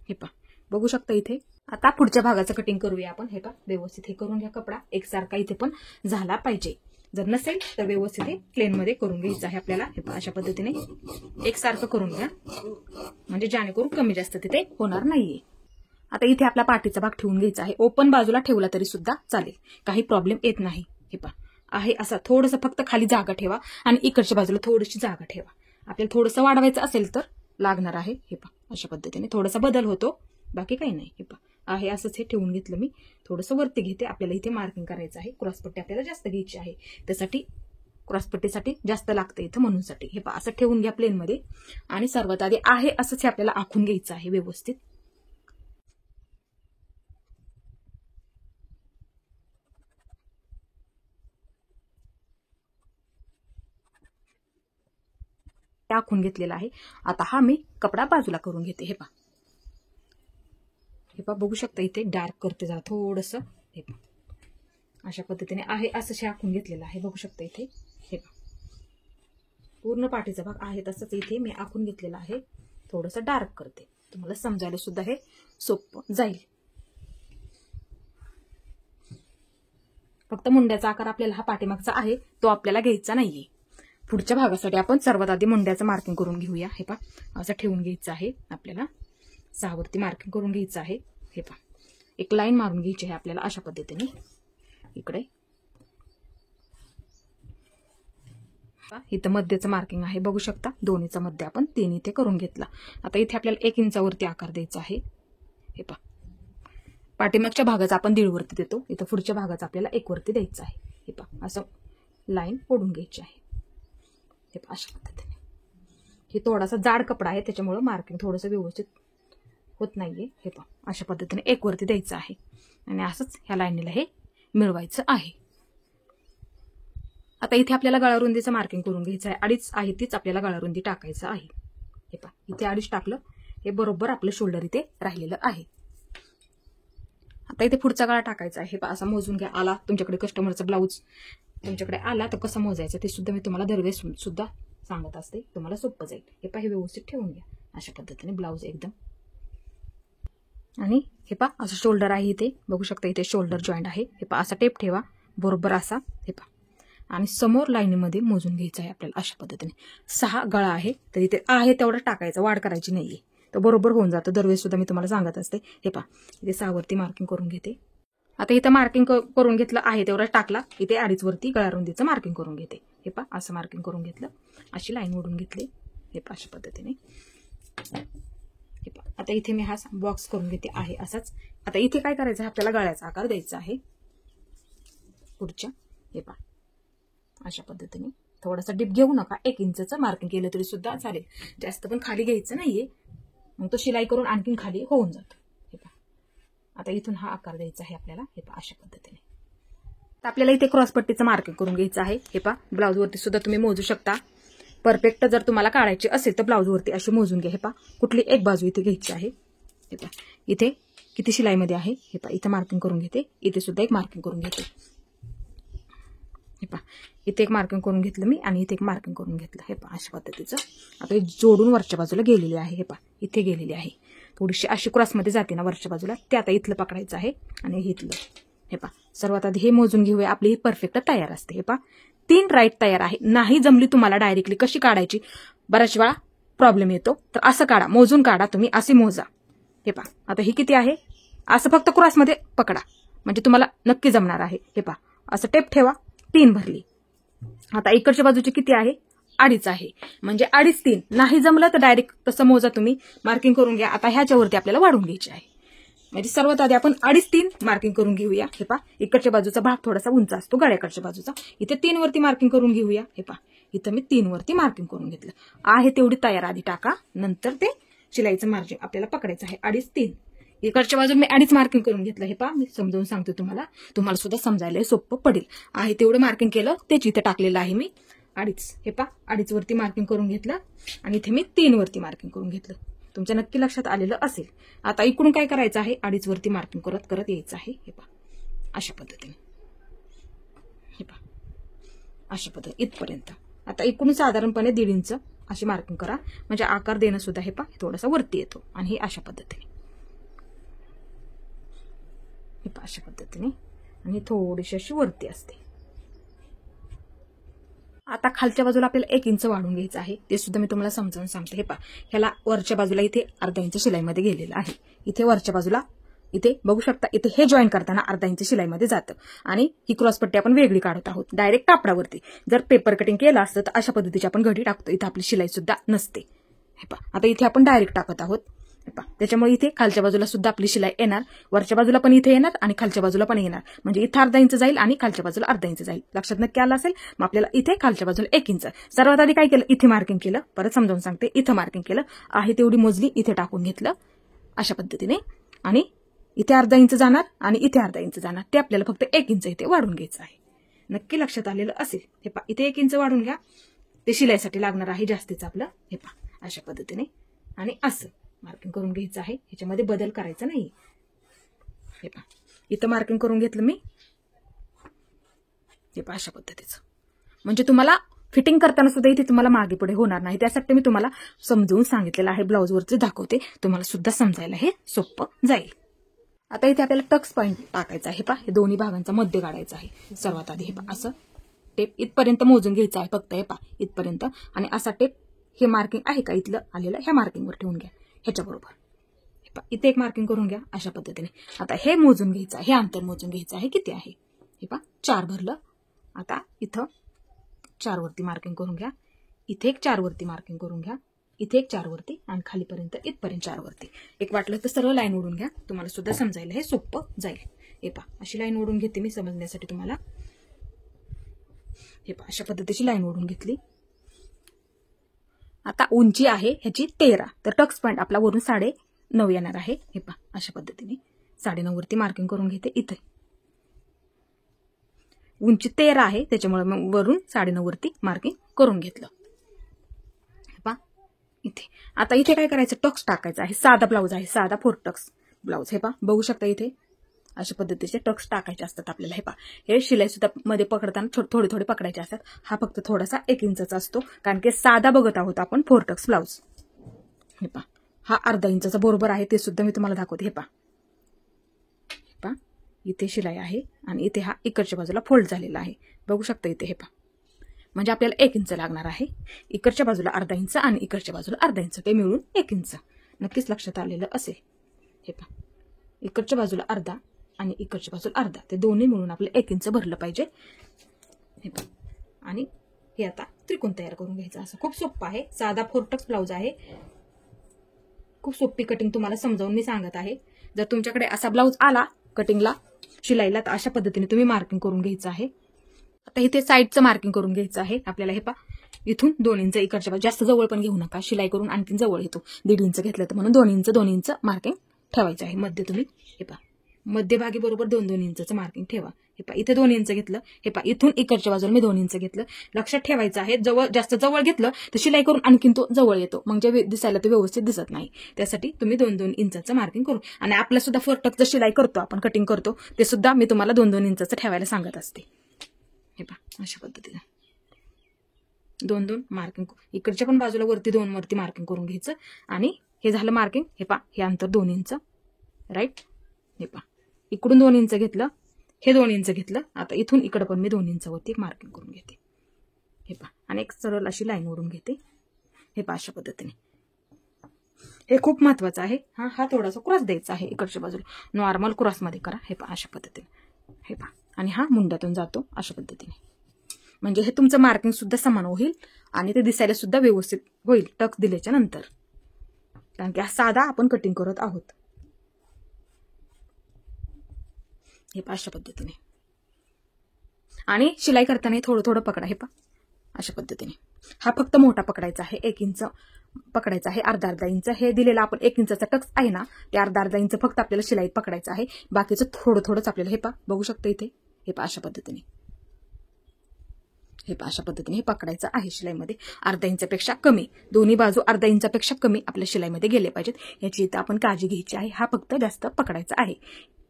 हे पहा, बघू शकता इथे. आता पुढच्या भागाचं कटिंग करूया आपण. हे पहा, व्यवस्थित हे करून घ्या. कपडा एकसारखा इथे पण झाला पाहिजे. जर नसेल तर व्यवस्थित हे प्लेन मध्ये करून घ्यायचं आहे आपल्याला. हे पहा, अशा पद्धतीने एकसारखं करून घ्या, म्हणजे जेणेकरून कमी जास्त तिथे होणार नाहीये. आता इथे आपला पाठीचा भाग ठेवून घ्यायचा आहे. ओपन बाजूला ठेवला तरी सुद्धा चालेल, काही प्रॉब्लेम येत नाही. हे पहा, आहे असं थोडंसं फक्त खाली जागा ठेवा आणि इकडच्या बाजूला थोडीशी जागा ठेवा. आपल्याला थोडंसं वाढवायचं असेल तर लागणार आहे. हे पहा, अशा पद्धतीने थोडासा बदल होतो, बाकी काही नाही. हे पहा, आहे असंच हे ठेवून घेतलं मी. थोडंसं वरती घेते. आपल्याला इथे मार्किंग करायचं आहे. क्रॉसपट्टी आपल्याला जास्त घ्यायची आहे, त्यासाठी क्रॉसपट्टीसाठी जास्त लागतं इथं, म्हणूनसाठी. हे पहा, असं ठेवून घ्या प्लेन मध्ये. आणि सर्वात आधी आहे असंच हे आपल्याला आखून घ्यायचं आहे व्यवस्थित. आखून घेतलेला आहे. आता हा मी कपडा बाजूला करून घेते. हे पहा, हे पहा, बघू शकता इथे डार्क करते जरा थोडंसं. हे पहा, अशा पद्धतीने आहे असं आखून घेतलेलं आहे. बघू शकता इथे. हे पहा, पूर्ण पाठीचा भाग आहे तसंच इथे मी आखून घेतलेला आहे. थोडंसं डार्क करते, तुम्हाला समजायला सुद्धा हे सोपं जाईल. फक्त मुंड्याचा आकार आपल्याला हा पाठीमागचा आहे तो आपल्याला घ्यायचा नाहीये. पुढच्या भागासाठी आपण सर्वात आधी मुंड्याचं मार्किंग करून घेऊया. हे पहा, असं ठेवून घ्यायचं आहे आपल्याला. 6 वरती मार्किंग करून घ्यायचं आहे. हे पहा, एक लाईन मारून घ्यायची आहे आपल्याला अशा पद्धतीने. इकडे इथं मध्यचं मार्किंग आहे, बघू शकता. दोन्हीचा मध्य आपण 3 इथे करून घेतला. आता इथे आपल्याला 1 इंचावरती आकार द्यायचा आहे. हे पहा, पाठीमागच्या भागाचा आपण 1.5 वरती देतो, इथं पुढच्या भागाचा आपल्याला 1 वरती द्यायचा आहे. हे पहा, असं लाईन ओढून घ्यायची आहे. हे पहा, अशा पद्धतीने. हे थोडासा जाड कपडा आहे त्याच्यामुळे मार्किंग थोडंसं व्यवस्थित होत नाहीये. हे पहा, अशा पद्धतीने 1 वरती द्यायचं आहे आणि असंच ह्या लाईनीला हे मिळवायचं आहे. आता इथे आपल्याला गळारुंदीचं मार्किंग करून घ्यायचं आहे. 2.5 आहे तीच आपल्याला गळारुंदी टाकायचं आहे. हे पहा, इथे 2.5 टाकलं, हे बरोबर आपलं शोल्डर इथे राहिलेलं आहे. आता इथे पुढचा गळा टाकायचा आहे. हे पहा, असा मोजून घ्या. आला तुमच्याकडे कस्टमरचा ब्लाऊज तुमच्याकडे आला तर कसं मोजायचं ते सुद्धा मी तुम्हाला दरवेळेस सुद्धा सांगत असते, तुम्हाला सोपं जाईल. हे पहा, हे व्यवस्थित ठेवून घ्या. अशा पद्धतीने ब्लाऊज एकदम आणि हे पहा असं शोल्डर आहे, इथे बघू शकता इथे शोल्डर जॉईंट आहे. हे पहा असा टेप ठेवा बरोबर असा. हे पहा आणि समोर लाईनीमध्ये मोजून घ्यायचं आहे आपल्याला अशा पद्धतीने. 6 गळा आहे तर इथे आहे तेवढं टाकायचं, वाढ करायची नाहीये, तर बरोबर होऊन जातं. दरवेळेस सुद्धा मी तुम्हाला सांगत असते. हे पहा इथे 6 वरती मार्किंग करून घेते. आता इथं मार्किंग करून घेतलं आहे तेवढा टाकला. इथे 2.5 वरती गळा रुंदीचं मार्किंग करून घेते. हे पहा असं मार्किंग करून घेतलं, अशी लाईन ओढून घेतली. हे पहा अशा पद्धतीने. हे पहा आता इथे मी हा बॉक्स करून घेते आहे असाच. आता इथे काय करायचं आहे, आपल्याला गळ्याचा आकार द्यायचा आहे पुढच्या. हे पहा अशा पद्धतीने थोडासा डिप घेऊ नका. 1 इंचचं मार्किंग केलं तरी सुद्धा चालेल, जास्त पण खाली घ्यायचं नाहीये, मग तो शिलाई करून आणखीन खाली होऊन जातो. हे पहा आता इथून हा आकार द्यायचा आहे आपल्याला. हे पहा अशा पद्धतीने. तर आपल्याला इथे क्रॉसपट्टीचं मार्किंग करून घ्यायचं आहे. हे पहा ब्लाऊज वरती सुद्धा तुम्ही मोजू शकता. परफेक्ट जर तुम्हाला काढायची असेल तर ब्लाऊज वरती अशी मोजून घ्या. हे पहा कुठली एक बाजू इथे घ्यायची आहे. हे पहा इथे किती शिलाईमध्ये आहे. हे पहा इथे मार्किंग करून घेते, इथे सुद्धा एक मार्किंग करून घेते. हे पहा इथे एक मार्किंग करून घेतलं मी आणि इथे एक मार्किंग करून घेतलं. हे पहा अशा पद्धतीचं. आता जोडून वरच्या बाजूला गेलेली आहे. हे पहा इथे गेलेली आहे, थोडीशी अशी क्रॉसमध्ये जाते ना वरच्या बाजूला, ते आता इथलं पकडायचं आहे आणि इथलं. हे पहा सर्वात आधी हे मोजून घेऊया. आपली ही परफेक्ट तयार असते. हे पहा 3 राईट तयार आहे. नाही जमली तुम्हाला डायरेक्टली कशी काढायची, बऱ्याच वेळा प्रॉब्लेम येतो, तर असं काढा, मोजून काढा तुम्ही, असे मोजा. हे पहा आता ही किती आहे, असं फक्त क्रॉसमध्ये पकडा म्हणजे तुम्हाला नक्की जमणार आहे. हे पहा असं टेप ठेवा, 3 भरली. आता इकडच्या बाजूची किती आहे, 2.5 आहे, म्हणजे 2.5 3. नाही जमलं तर डायरेक्ट तसं मोजा तुम्ही, मार्किंग करून घ्या. आता ह्याच्यावरती आपल्याला वाढून घ्यायची आहे, म्हणजे सर्वात आधी आपण 2.5 3 मार्किंग करून घेऊया. हे पहा इकडच्या बाजूचा भाग थोडासा उंच असतो गळ्याकडच्या बाजूचा, इथे 3 वरती मार्किंग करून घेऊया. हे पहा इथं मी 3 वरती मार्किंग करून घेतलं आहे. तेवढी तयार आधी टाका, नंतर ते शिलाईचं मार्जिन आपल्याला पकडायचं आहे. 2.5 3 इकडच्या बाजून मी 2.5 मार्किंग करून घेतलं. हे पहा मी समजावून सांगतो तुम्हाला सुद्धा समजायला सोपं पडेल. आहे तेवढं मार्किंग केलं, तेच इथे टाकलेलं आहे मी 2.5. हे पहा 2.5 वरती मार्किंग करून घेतलं आणि इथे मी 3 वरती मार्किंग करून घेतलं. तुमच्या नक्की लक्षात आलेलं असेल. आता इकडून काय करायचं आहे, 2.5 वरती मार्किंग करत करत यायचं आहे. हे पहा अशा पद्धतीने. हे पहा अशा पद्धतीने इथपर्यंत. आता इकडून साधारणपणे 1.5 इंच अशी मार्किंग करा, म्हणजे आकार देणं सुद्धा हे पहा थोडासा वरती येतो. आणि हे अशा पद्धतीने. हे पहा अशा पद्धतीने आणि थोडीशी अशी वरती असते. आता खालच्या बाजूला आपल्याला 1 इंच वाढून घ्यायचं आहे, ते सुद्धा मी तुम्हाला समजावून सांगते. हे पहा ह्याला वरच्या बाजूला इथे 1/2 इंच शिलाईमध्ये गेलेलं आहे. इथे वरच्या बाजूला इथे बघू शकता, इथे हे जॉईन करताना 1/2 इंच शिलाईमध्ये जातं आणि ही क्रॉसपट्टी आपण वेगळी काढत आहोत डायरेक्ट कापडावरती. जर पेपर कटिंग केलं असतं तर अशा पद्धतीची आपण घडी टाकतो, इथे आपली शिलाई सुद्धा नसते. हे पहा आता इथे आपण डायरेक्ट टाकत आहोत. त्याच्यामुळे इथे खालच्या बाजूला सुद्धा आपली शिलाई येणार, वरच्या बाजूला पण इथे येणार आणि खालच्या बाजूला पण येणार, म्हणजे इथे 1/2 इंच जाईल आणि खालच्या बाजूला 1/2 इंच जाईल. लक्षात नक्की आलं असेल. मग आपल्याला इथे खालच्या बाजूला 1 इंच. सर्वात आधी काय केलं, इथे मार्किंग केलं, परत समजावून सांगते. इथं मार्किंग केलं आहे तेवढी मोजली, इथे टाकून घेतलं अशा पद्धतीने आणि इथे 1/2 इंच जाणार आणि इथे 1/2 इंच जाणार, ते आपल्याला फक्त 1 इंच इथे वाढून घ्यायचं आहे. नक्की लक्षात आलेलं असेल. हे पहा इथे 1 इंच वाढून घ्या, ते शिलाईसाठी लागणार आहे जास्तीचं आपलं. हे पहा अशा पद्धतीने आणि असं मार्किंग करून घ्यायचं आहे, ह्याच्यामध्ये बदल करायचा नाही. हे पहा इथं मार्किंग करून घेतलं मी. हे पहा अशा पद्धतीचं, म्हणजे तुम्हाला फिटिंग करताना सुद्धा इथे तुम्हाला मागे पुढे होणार नाही. त्यासाठी मी तुम्हाला समजून सांगितलेलं आहे, ब्लाऊजवरचं दाखवते, तुम्हाला सुद्धा समजायला हे सोपं जाईल. आता इथे आपल्याला टक्स पॉईंट टाकायचा आहे. पहा हे दोन्ही भागांचा मध्य काढायचा आहे. सर्वात आधी हे पहा असं टेप इथपर्यंत मोजून घ्यायचं आहे फक्त. हे पहा इथपर्यंत आणि असा टेप हे मार्किंग आहे का इथलं आलेलं, ह्या मार्किंगवर ठेवून घ्या ह्याच्या बरोबर. हे पहा इथे एक मार्किंग करून घ्या अशा पद्धतीने. आता हे मोजून घ्यायचं आहे, हे अंतर मोजून घ्यायचं आहे किती आहे. हे पहा 4 भरलं. आता इथं 4 वरती मार्किंग करून घ्या, इथे एक 4 वरती मार्किंग करून घ्या, इथे एक 4 वरती आणि खालीपर्यंत इथपर्यंत 4 वरती. एक वाटलं तर सरळ लाईन ओढून घ्या, तुम्हाला सुद्धा समजायला हे सोपं जाईल. हे पहा अशी लाईन ओढून घेते मी समजण्यासाठी तुम्हाला. हे पहा अशा पद्धतीची लाईन ओढून घेतली. आता उंची आहे ह्याची 13, तर टक्स पॉईंट आपला वरून 9.5 येणार आहे. हे पहा अशा पद्धतीने 9.5 वरती मार्किंग करून घेते. इथे उंची 13 आहे, त्याच्यामुळे मग वरून 9.5 वरती मार्किंग करून घेतलं. हे पहा इथे. आता इथे काय करायचं, टक्स टाकायचा आहे. साधा ब्लाऊज आहे, साधा 4 टक्स ब्लाऊज. हे पहा बघू शकता इथे अशा पद्धतीचे टक्स टाकायचे असतात आपल्याला. हे पहा हे शिलाई सुद्धा मध्ये पकडताना थोडे थोडे पकडायचे असतात. हा फक्त थोडासा 1 इंचचा असतो, कारण की साधा बघत आहोत आपण 4 टक्स ब्लाऊज. हे पहा हा 1/2 इंचचा बरोबर आहे, ते सुद्धा मी तुम्हाला दाखवते. हे पहा इथे शिलाई आहे आणि इथे हा इकडच्या बाजूला फोल्ड झालेला आहे, बघू शकता इथे. हे पहा, म्हणजे आपल्याला 1 इंच लागणार आहे. इकडच्या बाजूला अर्धा इंच आणि इकडच्या बाजूला अर्धा इंच, ते मिळून 1 इंच. नक्कीच लक्षात आलेलं असेल. हे पहा, इकडच्या बाजूला अर्धा आणि इकडच्या बाजूला अर्धा, ते दोन्ही मिळून आपलं 1 इंच भरलं पाहिजे. हे पहा, आणि हे आता त्रिकोण तयार करून घ्यायचं. असं खूप सोपं आहे, साधा 4 टक्स ब्लाउज आहे. खूप सोपी कटिंग तुम्हाला समजावून मी सांगत आहे. जर तुमच्याकडे असा ब्लाउज आला कटिंगला, शिलाईला, तर अशा पद्धतीने तुम्ही मार्किंग करून घ्यायचं आहे. आता इथे साईडचं मार्किंग करून घ्यायचं आहे आपल्याला. हे पहा, इथून 2 इंच इकडच्या बाजू, जास्त जवळ पण घेऊ नका, शिलाई करून आणखी जवळ येतो. 1.5 इंच घेतलं तर म्हणून 2 इंच मार्किंग ठेवायचं आहे मध्ये. तुम्ही हे पहा, मध्यभागी बरोबर 2-2 इंचचं मार्किंग ठेवा. हे पहा, इथे 2 इंच घेतलं. हे पहा, इथून इकडच्या बाजूला मी 2 इंच घेतलं. लक्षात ठेवायचं आहे, जवळ जास्त जवळ घेतलं तर शिलाई करून आणखीन तो जवळ येतो, म्हणजे दिसायला तो व्यवस्थित दिसत नाही. त्यासाठी तुम्ही 2-2 इंचचं मार्किंग करू. आणि आपलं सुद्धा 4 टक्सचं शिलाई करतो आपण, कटिंग करतो, ते सुद्धा मी तुम्हाला 2-2 इंचचं ठेवायला सांगत असते. हे पहा, अशा पद्धतीने 2-2 मार्किंग, इकडच्या पण बाजूला वरती 2 वरती मार्किंग करून घ्यायचं. आणि हे झालं मार्किंग. हे पहा, हे अंतर 2 इंच, राईट. हे पहा, इकडून 2 इंच घेतलं, हे 2 इंच घेतलं. आता इथून इकडं पण मी 2 इंच वरती मार्किंग करून घेते. हे पहा, आणि एक सरळ अशी लाईन ओढून घेते. हे पहा, अशा पद्धतीने. हे खूप महत्वाचं आहे. हा थोडासा क्रॉस द्यायचा आहे इकडच्या बाजूला, नॉर्मल क्रॉसमध्ये करा. हे पहा, अशा पद्धतीने. हे पहा, आणि हा मुंड्यातून जातो अशा पद्धतीने, म्हणजे हे तुमचं मार्किंग सुद्धा समान होईल आणि ते दिसायला सुद्धा व्यवस्थित होईल टक्स दिल्याच्या नंतर, कारण की हा साधा आपण कटिंग करत आहोत. हे पहा, अशा पद्धतीने. आणि शिलाई करताना थोडं थोडं पकडा. हे पहा, अशा पद्धतीने. हा फक्त मोठा पकडायचा आहे, 1 इंच पकडायचा आहे, अर्धा इंच. हे दिलेलं आपण 1 इंचाचा टक्स आहे ना, ते अर्धा इंच फक्त आपल्याला शिलाईत पकडायचं आहे, बाकीचं थोडं थोडंच आपल्याला. हे पहा, बघू शकता इथे. हे पहा, अशा पद्धतीने. हे पहा, अशा पद्धतीने हे पकडायचं आहे शिलाईमध्ये. अर्धा इंचापेक्षा कमी, दोन्ही बाजू अर्धा इंचापेक्षा कमी आपल्या शिलाईमध्ये गेले पाहिजेत, याची इथं आपण काळजी घ्यायची आहे. हा फक्त जास्त पकडायचा आहे,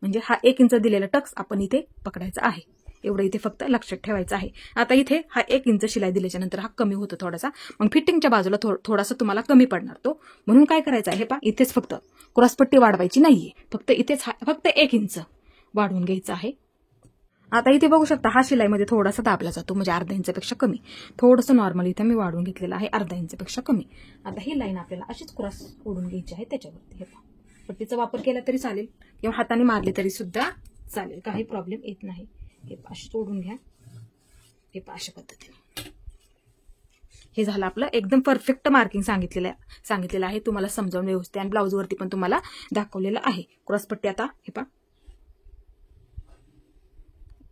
म्हणजे हा 1 इंच दिलेला टक्स आपण इथे पकडायचा आहे, एवढं इथे फक्त लक्षात ठेवायचं आहे. आता इथे हा 1 इंच शिलाई दिल्याच्या नंतर हा कमी होतो थोडासा, मग फिटिंगच्या बाजूला थोडासा तुम्हाला कमी पडणार तो, म्हणून काय करायचं आहे. हे पहा, इथेच फक्त क्रॉसपट्टी वाढवायची नाहीये, फक्त इथेच फक्त 1 इंच वाढवून घ्यायचं आहे. आता इथे बघू शकता, हा शिलाईमध्ये थोडासा दाबला जातो, म्हणजे अर्धा इंचपेक्षा कमी, थोडंसं नॉर्मल इथे मी वाढवून घेतलेलं आहे, अर्धा इंचपेक्षा कमी. आता ही लाईन आपल्याला अशीच क्रॉस ओढून घ्यायची आहे त्याच्यावरती. हे पहा, पट्टीचा वापर केला तरी चालेल किंवा हाताने मारले तरी सुद्धा चालेल, काही प्रॉब्लेम येत नाही. हे पहा, अशी ओढून घ्या. हे पहा, अशा पद्धतीने. हे झालं आपलं एकदम परफेक्ट मार्किंग सांगितलेलं आहे तुम्हाला समजावून व्यवस्थित, आणि ब्लाऊजवरती पण तुम्हाला दाखवलेलं आहे. क्रॉसपट्टी आता हे पहा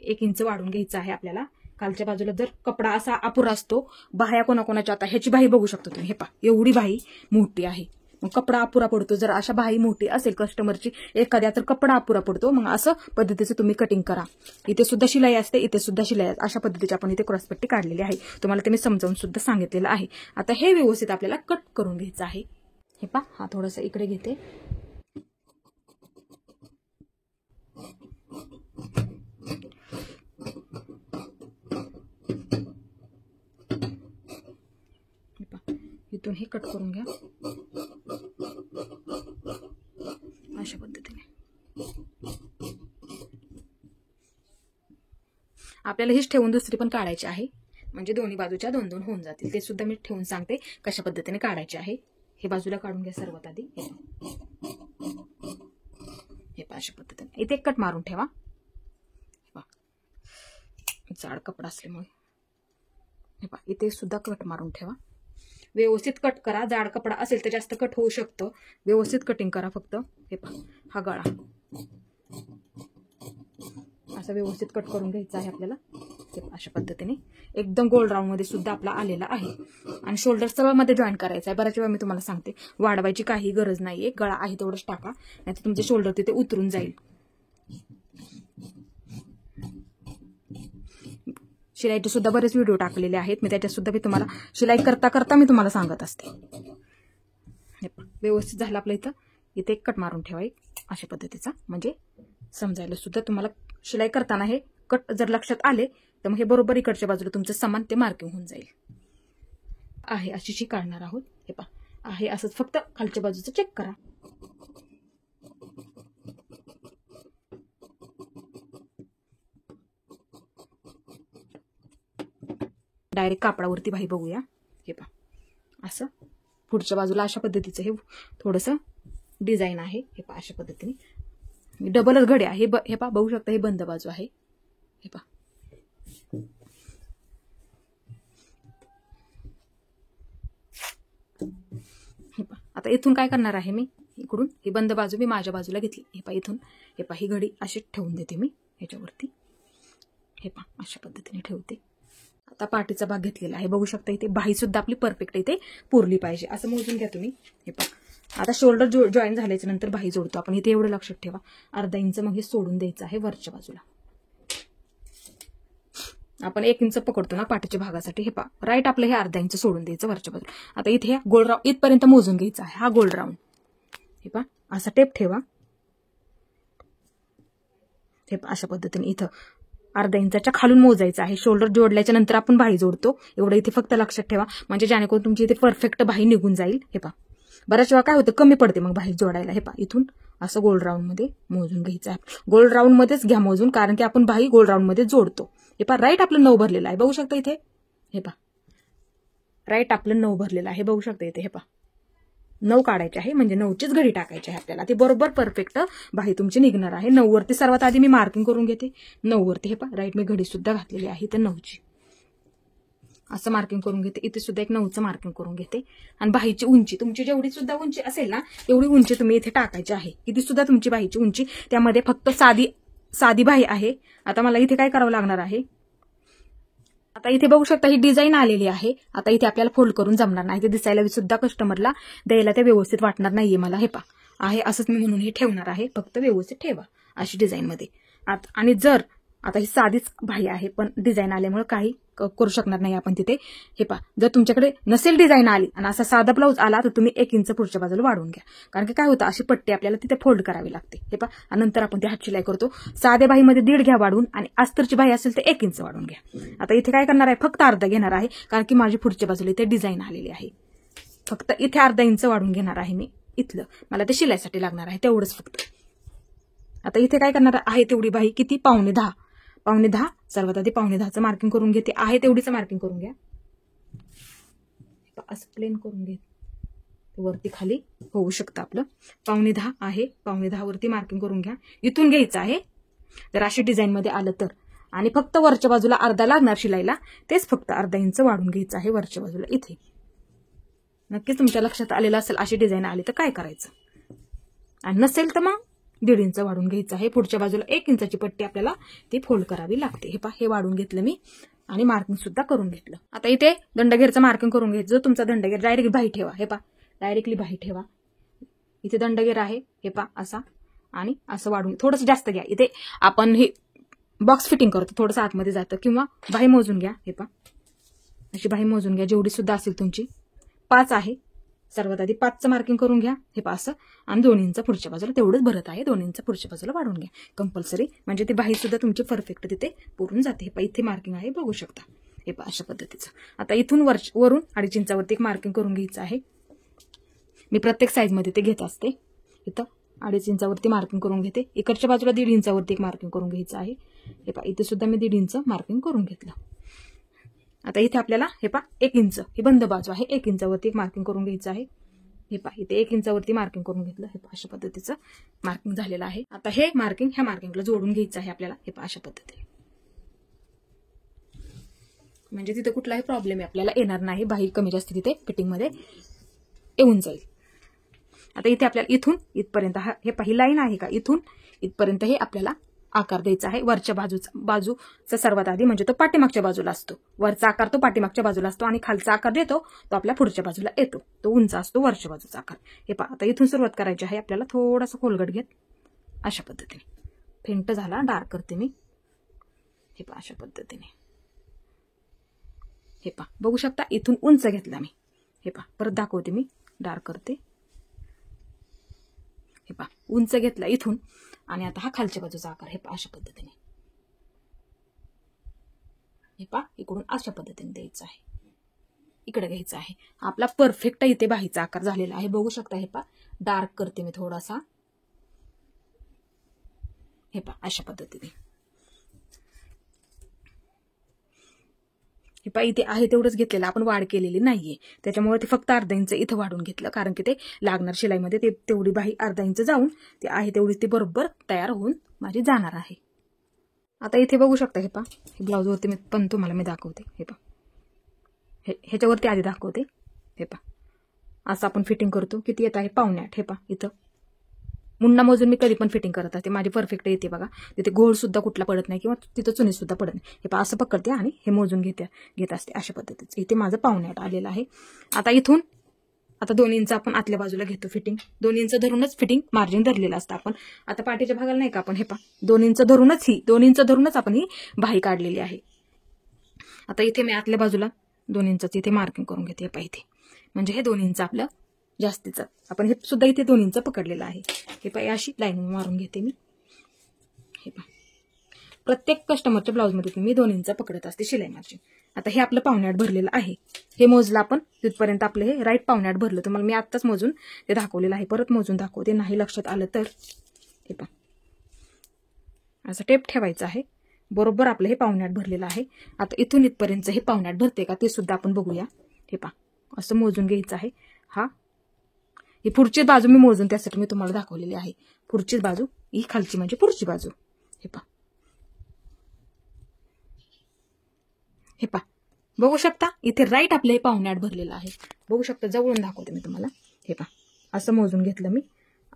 1 इंच वाढून घ्यायचं आहे आपल्याला. खालच्या बाजूला जर कपडा असा अपुरा असतो, बाह्या कोणाकोणाच्या, आता ह्याची बाही बघू शकतो तुम्ही. हे पहा, एवढी बाही मोठी आहे, मग कपडा अपुरा पडतो. जर अशा बाही मोठी असेल कस्टमरची एखाद्या, तर कपडा अपुरा पडतो. मग असं पद्धतीचं तुम्ही कटिंग करा. इथे सुद्धा शिलाई असते, इथे सुद्धा शिलाई असते, अशा पद्धतीची आपण इथे क्रॉसपट्टी काढलेली आहे. तुम्हाला ते मी समजावून सुद्धा सांगितलेलं आहे. आता हे व्यवस्थित आपल्याला कट करून घ्यायचं आहे. हे पहा, हा थोडासा इकडे घेते. इथून हे कट करून घ्या अशा पद्धतीने. आपल्याला हीच ठेवून दुसरी पण काढायची आहे, म्हणजे दोन्ही बाजूच्या 2-2 होऊन जातील. ते सुद्धा मी ठेवून सांगते कशा पद्धतीने काढायचे आहे. हे बाजूला काढून घ्या सर्वात आधी. हे पहा, अशा पद्धतीने इथे कट मारून ठेवा. जाड कपडा असल्यामुळे हे पहा, इथे सुद्धा कट मारून ठेवा. व्यवस्थित कट करा, जाड कपडा असेल तर जास्त कट होऊ शकतं, व्यवस्थित कटिंग करा फक्त. हे पहा, हा गळा असा व्यवस्थित कट करून घ्यायचा आहे आपल्याला. हे अशा पद्धतीने एकदम गोल राऊंड मध्ये सुद्धा आपला आलेला आहे. आणि शोल्डर सरळ मध्ये जॉईन करायचा आहे. बऱ्याच वेळा मी तुम्हाला सांगते, वाढवायची काही गरज नाहीये, गळा आहे तेवढंच टाका, नाहीतर तुमचे शोल्डर तिथे उतरून जाईल. शिलाईचे सुद्धा बरेच व्हिडिओ टाकलेले आहेत मी, त्याच्यात सुद्धा मी तुम्हाला शिलाई करता करता मी तुम्हाला सांगत असते. व्यवस्थित झालं आपलं. इथे एक कट मारून ठेवा अशा पद्धतीचा, म्हणजे समजायला सुद्धा तुम्हाला. शिलाई करताना हे कट जर लक्षात आले तर मग हे बरोबर इकडच्या बाजूला तुमचं समान ते मार्किंग होऊन जाईल. आहे अशीशी काढणार आहोत. हे पहा, आहे असंच फक्त खालच्या बाजूचं चेक करा. डायरेक्ट कापडावरती बाही बघूया. हे पहा असं पुढच्या बाजूला अशा पद्धतीचं हे थोडंसं डिझाईन आहे. हे पहा अशा पद्धतीने डबलच घड्या. हे पहा बघू शकता, हे बंद बाजू आहे. हे पहा हे पहा. आता इथून काय करणार आहे मी, इकडून ही बंद बाजू मी माझ्या बाजूला घेतली. हे पहा इथून हे पहा ही घडी अशी ठेवून देते मी ह्याच्यावरती. हे पहा अशा पद्धतीने ठेवते. आता पाठीचा भाग घेतलेला आहे बघू शकता. इथे बाही सुद्धा आपली परफेक्ट इथे पुरली पाहिजे असं मोजून घ्या तुम्ही. हे पहा आता शोल्डर जॉईन झाल्याच्या नंतर बाही जोडतो आपण. इथे एवढं लक्षात ठेवा, अर्धा इंच मग हे सोडून द्यायचं आहे वरच्या बाजूला. आपण 1 इंच पकडतो ना पाठीच्या भागासाठी. हे पहा राईट आपलं हे अर्धा इंच सोडून द्यायचं वरच्या बाजूला. आता इथे गोल राऊंड इथपर्यंत मोजून घ्यायचा आहे, हा गोल राऊंड. हे पहा असा टेप ठेवा. हे पहा अशा पद्धतीने इथं अर्धा इंचाच्या खालून मोजायचं आहे. शोल्डर जोडल्याच्या नंतर आपण बाही जोडतो, एवढं इथे फक्त लक्षात ठेवा, म्हणजे जेणेकरून तुमची इथे परफेक्ट बाही निघून जाईल. हे पहा बऱ्याच वेळा काय होतं, कमी पडते मग बाही जोडायला. हे पहा इथून असं गोल राऊंड मध्ये मोजून घ्यायचं आहे. गोल राऊंड मध्येच घ्या मोजून, कारण की आपण बाही गोल राऊंड मध्ये जोडतो. हे पहा राईट आपलं 9 भरलेलं आहे बघू शकता इथे. हे पहा राईट आपलं 9 भरलेलं आहे बघू शकता इथे. हे पहा 9 काढायचे आहे, म्हणजे 9चीच घडी टाकायची आहे आपल्याला. ती बरोबर परफेक्ट बाही तुमची निघणार आहे. 9 वरती सर्वात आधी मी मार्किंग करून घेते. 9 वरती हे पहा राईट मी घडी सुद्धा घातलेली आहे तर 9ची असं मार्किंग करून घेते. इथे सुद्धा एक 9चं मार्किंग करून घेते. आणि बाहीची उंची तुमची जेवढी सुद्धा उंची असेल ना तेवढी उंची तुम्ही इथे टाकायची आहे. किती सुद्धा तुमची बाहीची उंची, त्यामध्ये फक्त साधी बाही आहे. आता मला इथे काय करावं लागणार आहे, आता इथे बघू शकता ही डिझाईन आलेली आहे. आता इथे आपल्याला फोल्ड करून जमणार नाही, ते दिसायला सुद्धा कस्टमरला द्यायला ते व्यवस्थित वाटणार नाहीये मला. हे पहा आहे असंच मी म्हणून हे ठेवणार आहे. फक्त व्यवस्थित ठेवा अशी डिझाईन मध्ये. आणि जर आता ही साधीच बाही आहे पण डिझाईन आल्यामुळे काही करू शकणार नाही आपण तिथे. हे पहा जर तुमच्याकडे नसेल डिझाईन आली आणि असा साधा ब्लाऊज आला तर तुम्ही 1 इंच पुढच्या बाजूला वाढवून घ्या, कारण की काय होतं अशी पट्टी आपल्याला तिथे फोल्ड करावी लागते. हे पहा नंतर आपण ती हात शिलाई करतो. साध्या बाहीमध्ये 1.5 घ्या वाढून, आणि अस्तरची बाही असेल तर 1 इंच वाढवून घ्या. आता इथे काय करणार आहे, फक्त अर्धा घेणार आहे, कारण की माझी पुढच्या बाजूला इथे डिझाईन आलेली आहे. फक्त इथे अर्धा इंच वाढून घेणार आहे मी. इथलं मला ते शिलाईसाठी लागणार आहे तेवढंच फक्त. आता इथे काय करणार आहे, तेवढी बाही किती, 9.25 9.25 सर्वात आधी 9.25चं मार्किंग करून घेते. आहे तेवढीच मार्किंग करून घ्या. असं प्लेन करून घे, वरती खाली होऊ शकतं आपलं. 9.25 आहे, 9.25 वरती मार्किंग करून घ्या. इथून घ्यायचं आहे जर अशी डिझाईन मध्ये आलं तर. आणि फक्त वरच्या बाजूला अर्धा लागणार शिलाईला, तेच फक्त अर्धा इंच वाढून घ्यायचं आहे वरच्या बाजूला इथे. नक्कीच तुमच्या लक्षात आलेलं असेल. अशी डिझाईन आली तर काय करायचं, आणि नसेल तर मग 1.5 इंच वाढून घ्यायचं आहे. पुढच्या बाजूला 1 इंचाची पट्टी आपल्याला ती फोल्ड करावी लागते. हे पहा हे वाढून घेतलं मी आणि मार्किंग सुद्धा करून घेतलं. आता इथे दंडगेरचं मार्किंग करून घ्यायचं. जो तुमचा दंडगेर डायरेक्ट बाही ठेवा. हे पहा डायरेक्टली बाही ठेवा. इथे दंडगेर आहे हे पहा असा, आणि असं वाढून थोडंसं जास्त घ्या. इथे आपण हे बॉक्स फिटिंग करतो, थोडंसं आतमध्ये जातं. किंवा बाही मोजून घ्या. हे पहा अशी बाही मोजून घ्या जेवढी सुद्धा असेल तुमची. 5 आहे, सर्वात आधी 5चं मार्किंग करून घ्या. हे पहा असं, आणि 2 इंच पुढच्या बाजूला तेवढंच भरत आहे. 2 इंच पुढच्या बाजूला वाढून घ्या कंपल्सरी, म्हणजे ती बाही सुद्धा तुमची परफेक्ट तिथे पुरून जाते. हे पहा इथे मार्किंग आहे बघू शकता. हे पहा अशा पद्धतीचं. आता इथून वरून 2.5 इंचावरती एक मार्किंग करून घ्यायचं आहे. मी प्रत्येक साईज मध्ये ते घेत असते. इथं 2.5 इंचावरती मार्किंग करून घेते. इकडच्या बाजूला 1.5 इंचावरती एक मार्किंग करून घ्यायचं आहे. हे पहा इथे सुद्धा मी 1.5 इंच मार्किंग करून घेतलं. आता इथे आपल्याला हे पहा 1 इंच ही बंद बाजू आहे, 1 इंचावरती एक मार्किंग करून घ्यायचं आहे. हे पहा इथे 1 इंचावरती मार्किंग करून घेतलं. हे पहा अशा पद्धतीचं मार्किंग झालेलं आहे. आता हे मार्किंग ह्या मार्किंगला जोडून घ्यायचं आहे आपल्याला. हे पहा अशा पद्धतीने, म्हणजे तिथे कुठलाही प्रॉब्लेम आपल्याला येणार नाही. बाही कमी जास्त तिथे फिटिंग मध्ये येऊन जाईल. आता इथे आपल्याला इथून इथपर्यंत हे पहिली लाईन आहे का, इथून इथपर्यंत हे आपल्याला आकार द्यायचा आहे. वरच्या बाजूचा सर्वात आधी, म्हणजे तो पाठीमागच्या बाजूला असतो. वरचा आकार तो पाठीमागच्या बाजूला असतो, आणि खालचा आकार देतो तो आपल्या पुढच्या बाजूला येतो. तो उंच असतो वरच्या बाजूचा आकार. हे पहा आता इथून सुरुवात करायची आहे आपल्याला. थोडासा खोलगट घेत अशा पद्धतीने. फेंट झाला, डार्क करते मी. हे पहा अशा पद्धतीने. हे पहा बघू शकता इथून उंच घेतला मी. हे पहा परत दाखवते मी, डार्क करते. हे पहा उंच घेतला इथून, आणि आता हा खालच्या बाजूचा आकार. हे पहा अशा पद्धतीने. हे पहा इकडून अशा पद्धतीने द्यायचं आहे, इकडे घ्यायचं आहे. आपला परफेक्ट इथे बाहीचा आकार झालेला आहे बघू शकता. हे पहा डार्क करते मी थोडासा. हे पहा अशा पद्धतीने. हे पहा इथे आहे तेवढंच घेतलेलं, आपण वाढ केलेली नाहीये, त्याच्यामुळे ते फक्त अर्धा इंच इथं वाढून घेतलं, कारण की ते लागणार शिलाईमध्ये, ते तेवढी बाही अर्धा इंच जाऊन ते आहे तेवढी ती बरोबर तयार होऊन माझी जाणार आहे. आता इथे बघू शकता, हे पहा हे ब्लाऊजवरती पण तुम्हाला मी दाखवते. हे पहा ह्याच्यावरती आधी दाखवते. हे पहा असं आपण फिटिंग करतो. किती येत आहे? 1.5. हे पहा इथं मुंडा मोजून मी कधी पण फिटिंग करत असते, माझी परफेक्ट येते बघा. तिथे गोळ सुद्धा कुठला पडत नाही किंवा तिथं चुनी सुद्धा पडत नाही. हे पहा असं पकडते आणि हे मोजून घेत असते अशा पद्धतीचं. इथे माझं 1.5 आलेलं आहे. आता इथून 2 इंच आपण आतल्या बाजूला घेतो फिटिंग. 2 इंच धरूनच फिटिंग मार्जिन धरलेलं असतं आपण. आता पाठीच्या भागाला नाही का आपण, हे पहा 2 इंच धरूनच आपण ही बाही काढलेली आहे. आता इथे मी आतल्या बाजूला 2 इंचाची इथे मार्किंग करून घेते. हे पहा इथे, म्हणजे हे 2 इंच आपलं जास्तीचं, आपण हे सुद्धा इथे 2 इंच पकडलेलं आहे. हे पहा अशी लाईन मारून घेते मी. हे पहा प्रत्येक कस्टमरच्या ब्लाऊजमध्ये मी 2 इंच पकडत असते शिलाई मार्जिन. आता हे आपलं 1.5 भरलेलं आहे. हे मोजलं आपण तिथपर्यंत, आपलं हे राईट 1.5 भरलं. तुम्हाला मी आत्ताच मोजून ते दाखवलेलं आहे, परत मोजून दाखवते, नाही लक्षात आलं तर. हे पहा असं टेप ठेवायचं आहे. बरोबर आपलं हे 1.5 भरलेलं आहे. आता इथून इथपर्यंत हे 1.5 भरते का ते सुद्धा आपण बघूया. हे पहा असं मोजून घ्यायचं आहे. ही पुढची बाजू मी मोजून त्यासाठी मी तुम्हाला दाखवलेली आहे. पुढची बाजू ही खालची म्हणजे पुढची बाजू. हे पहा, हे पहा बघू शकता इथे राईट आपलं हे 1.5 भरलेलं आहे. बघू शकता, जवळून दाखवते मी तुम्हाला. हे पहा असं मोजून घेतलं मी.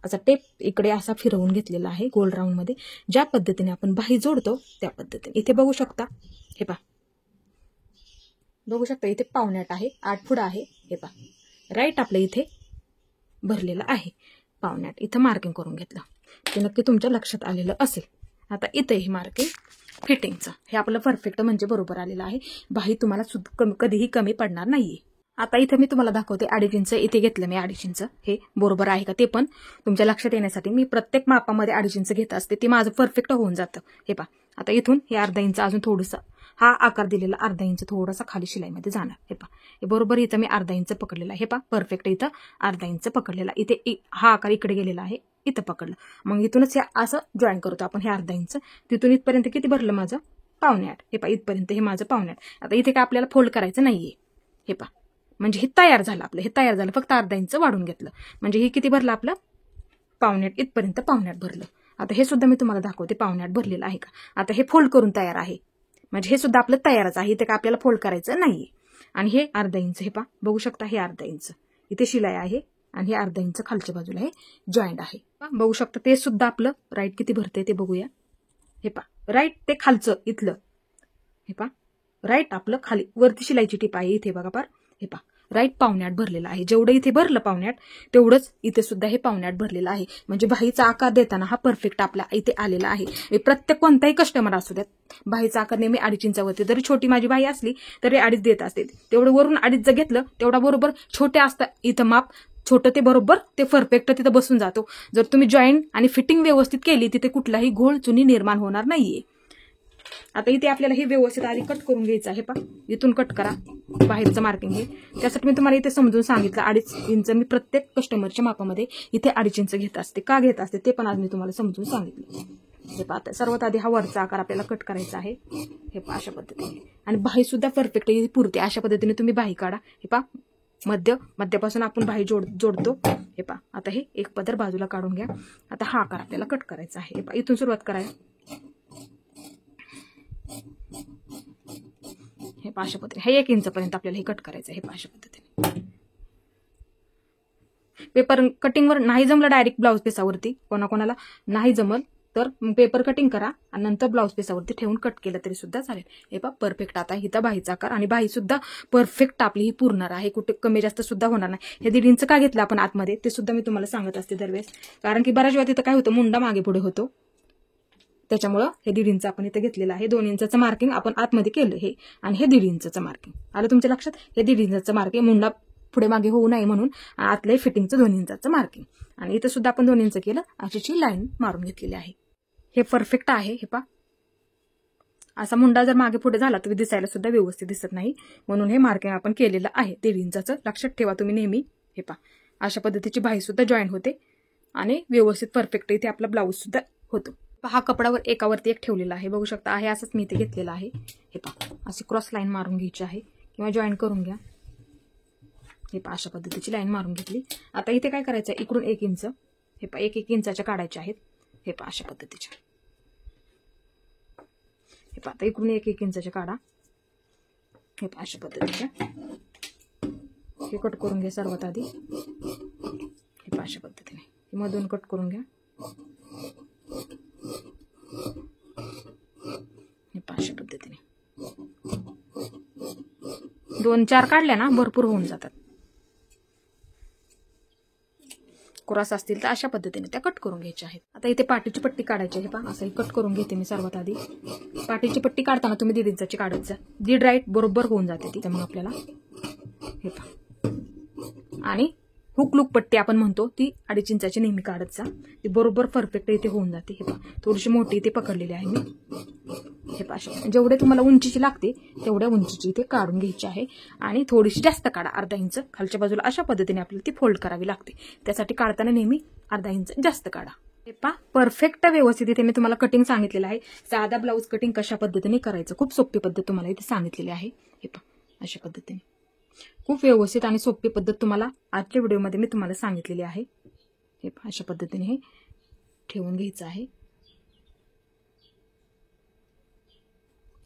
असा टेप इकडे असा फिरवून घेतलेला आहे गोल राऊंड मध्ये. ज्या पद्धतीने आपण बाही जोडतो त्या पद्धतीने इथे बघू शकता. हे पहा बघू शकता इथे 1.5 आहे, 8 फूट आहे. हे पहा राईट आपलं इथे भरलेलं आहे 1.5. इथं मार्किंग करून घेतलं, ते नक्की तुमच्या लक्षात आलेलं असेल. आता इथे हे मार्किंग फिटिंगचं हे आपलं परफेक्ट म्हणजे बरोबर आलेलं आहे. बाही तुम्हाला कधीही कमी पडणार नाहीये. आता इथे मी तुम्हाला दाखवते 2.5 इंच इथे घेतलं मी. 2.5 इंच हे बरोबर आहे का ते पण तुमच्या लक्षात येण्यासाठी मी प्रत्येक मापामध्ये 2.5 इंच घेत असते, ते माझं परफेक्ट होऊन जातं. हे पहा आता इथून हे अर्धा इंच अजून थोडंसं हा आकार दिलेला अर्धा इंच थोडासा खाली शिलाईमध्ये जाणार. हे पहा हे बरोबर इथं मी अर्धा इंच पकडलेला आहे. हे पहा परफेक्ट इथं अर्धा इंच पकडलेला. इथे हा आकार इकडे गेलेला आहे, इथं पकडलं. मग इथूनच हे असं जॉईन करतो आपण. हे अर्धा इंच तिथून इथपर्यंत किती भरलं माझं? 1.5. हे पहा इथपर्यंत हे माझं 1.5. आता इथे काय आपल्याला फोल्ड करायचं नाहीये. हे पहा म्हणजे हे तयार झालं आपलं. हे तयार झालं, फक्त अर्धा इंच वाढून घेतलं म्हणजे हे किती भरलं आपलं? 1.5. इथपर्यंत 1.5 भरलं. आता हे सुद्धा मी तुम्हाला दाखवते 1.5 भरलेलं आहे का. आता हे फोल्ड करून तयार आहे, म्हणजे हे सुद्धा आपलं तयारच आहे. इथे काय आपल्याला फोल्ड करायचं नाहीये. आणि हे अर्धा इंच, हे पहा बघू शकता हे अर्धा इंच इथे शिलाई आहे आणि हे अर्धा इंच खालच्या बाजूला हे जॉईंट आहे. बघू शकता ते सुद्धा आपलं राईट किती भरते ते बघूया. हे पहा राईट ते खालचं इथलं. हे पहा राईट आपलं खाली वरती शिलाईची टीप आहे इथे बघा पार. हे पहा राईट 1.5 भरलेला आहे. जेवढं इथे भरलं 1.5 तेवढंच इथे सुद्धा हे 1.5 भरलेलं आहे. म्हणजे बाहीचा आकार देताना हा परफेक्ट आपला इथे आलेला आहे. प्रत्येक कोणताही कस्टमर असू द्यात, बाहीचा आकार नेहमी 2.5 इंचावरती, जरी छोटी माझी बाही असली तरी 2.5 देत असते. तेवढं वरून 2.5 जर घेतलं तेवढा बरोबर छोटे असतात इथं माप छोटं ते बरोबर ते परफेक्ट तिथं बसून जातो. जर तुम्ही जॉईंट आणि फिटिंग व्यवस्थित केली तिथे कुठलाही घोळ चुनी निर्माण होणार नाहीये. आता इथे आपल्याला हे व्यवस्थित आधी कट करून घ्यायचं आहे. पहा इथून कट करा बाहेरचं मार्किंग हे. त्यासाठी मी तुम्हाला इथे समजून सांगितलं 2.5 इंच मी प्रत्येक कस्टमरच्या मापामध्ये इथे 2.5 इंच घेत असते. का घेत असते ते पण आज मी तुम्हाला समजून सांगितलं. हे पहा सर्वात आधी हा वरचा आकार आपल्याला कट करायचा आहे. हे पहा अशा पद्धतीने. आणि बाही सुद्धा परफेक्ट पुरते अशा पद्धतीने तुम्ही बाही काढा. हे पहा मध्यापासून आपण बाही जोडतो. हे पहा आता हे एक पदर बाजूला काढून घ्या. आता हा आकार आपल्याला कट करायचा आहे. हे पहा इथून सुरुवात करायला. हे अशा पद्धतीने हे 1 इंच पर्यंत आपल्याला हे कट करायचं आहे. हे अशा पद्धतीने पेपर कटिंगवर नाही जमलं डायरेक्ट ब्लाऊज पीसावरती, कोणाकोणाला नाही जमल तर पेपर कटिंग करा आणि नंतर ब्लाऊज पीसावरती ठेवून कट केलं तरी सुद्धा चालेल. हे पहा परफेक्ट आता इथं बाहीचा आकार आणि बाही सुद्धा परफेक्ट आपली ही पुरणार आहे, कुठे कमी जास्त सुद्धा होणार नाही. हे 1.5 इंच का घेतलं आपण आतमध्ये ते सुद्धा मी तुम्हाला सांगत असते दरवेळेस, कारण की बऱ्याच वेळा तिथं काय होतं मुंडा मागे पुढे होतो, त्याच्यामुळं हे 1.5 इंच आपण इथे घेतलेलं आहे. 2 इंचाचं मार्किंग आपण आतमध्ये केलं हे, आणि हे 1.5 इंचाचं मार्किंग आलं तुमच्या लक्षात. हे 1.5 इंचाचं मार्किंग मुंडा पुढे मागे होऊ नये म्हणून आतलं फिटिंगचं 2 इंचाचं मार्किंग, आणि इथं सुद्धा आपण 2 इंच केलं अशीची लाईन मारून घेतलेली आहे. हे परफेक्ट आहे. हे पहा असा मुंडा जर मागे पुढे झाला तर दिसायला सुद्धा व्यवस्थित दिसत नाही, म्हणून हे मार्किंग आपण केलेलं आहे 1.5 इंचाचं. लक्षात ठेवा तुम्ही नेहमी. हे पहा अशा पद्धतीची बाही सुद्धा जॉईन होते आणि व्यवस्थित परफेक्ट इथे आपला ब्लाऊज सुद्धा होतो. हा कपडावर एकावरती एक ठेवलेला आहे, बघू शकता आहे असंच मी इथे घेतलेला आहे. हे पहा अशी क्रॉस लाईन मारून घ्यायची आहे किंवा जॉईन करून घ्या. हे पहा अशा पद्धतीची लाईन मारून घेतली. आता इथे काय करायचं आहे, इकडून 1 इंच हे पहा 1 इंचाच्या काढायच्या आहेत. हे पहा अशा पद्धतीच्या. हे पहा आता इकडून 1 इंचाच्या काढा. हे पहा अशा पद्धतीच्या. हे कट करून घ्या सर्वात आधी. हे पहा अशा पद्धतीने मधून कट करून घ्या. हे पहा अशा पद्धतीने 2-4 काढल्या ना भरपूर होऊन जातात. क्रॉस असतील तर अशा पद्धतीने त्या कट करून घ्यायच्या आहेत. आता इथे पाठीची पट्टी काढायची आहे. पहा असं कट करून घेते मी सर्वात आधी. पाठीची पट्टी काढताना तुम्ही 1.5 इंचाची काढत जा. 1.5 राईट बरोबर होऊन जाते ती. त्यामुळे आपल्याला हे पहा आणि हुक लूक पट्टी आपण म्हणतो ती 2.5 इंचाची नेहमी काढत जा. ती बरोबर परफेक्ट इथे होऊन जाते. हे पहा थोडीशी मोठी इथे पकडलेली आहे मी. हे पहा जेवढे तुम्हाला उंचीची लागते तेवढ्या उंचीची इथे काढून घ्यायची आहे आणि थोडीशी जास्त काढा 1/2 इंच खालच्या बाजूला. अशा पद्धतीने आपल्याला ती फोल्ड करावी लागते. त्यासाठी काढताना नेहमी 1/2 इंच जास्त काढा. हे पहा परफेक्ट व्यवस्थित इथे मी तुम्हाला कटिंग सांगितलेलं आहे. साधा ब्लाऊज कटिंग कशा पद्धतीने करायचं खूप सोपी पद्धत तुम्हाला इथे सांगितलेली आहे. हे पहा अशा पद्धतीने खूप व्यवस्थित आणि सोपी पद्धत तुम्हाला आजच्या व्हिडिओमध्ये मी तुम्हाला सांगितलेली आहे. हे पहा अशा पद्धतीने हे ठेवून घ्यायचं आहे.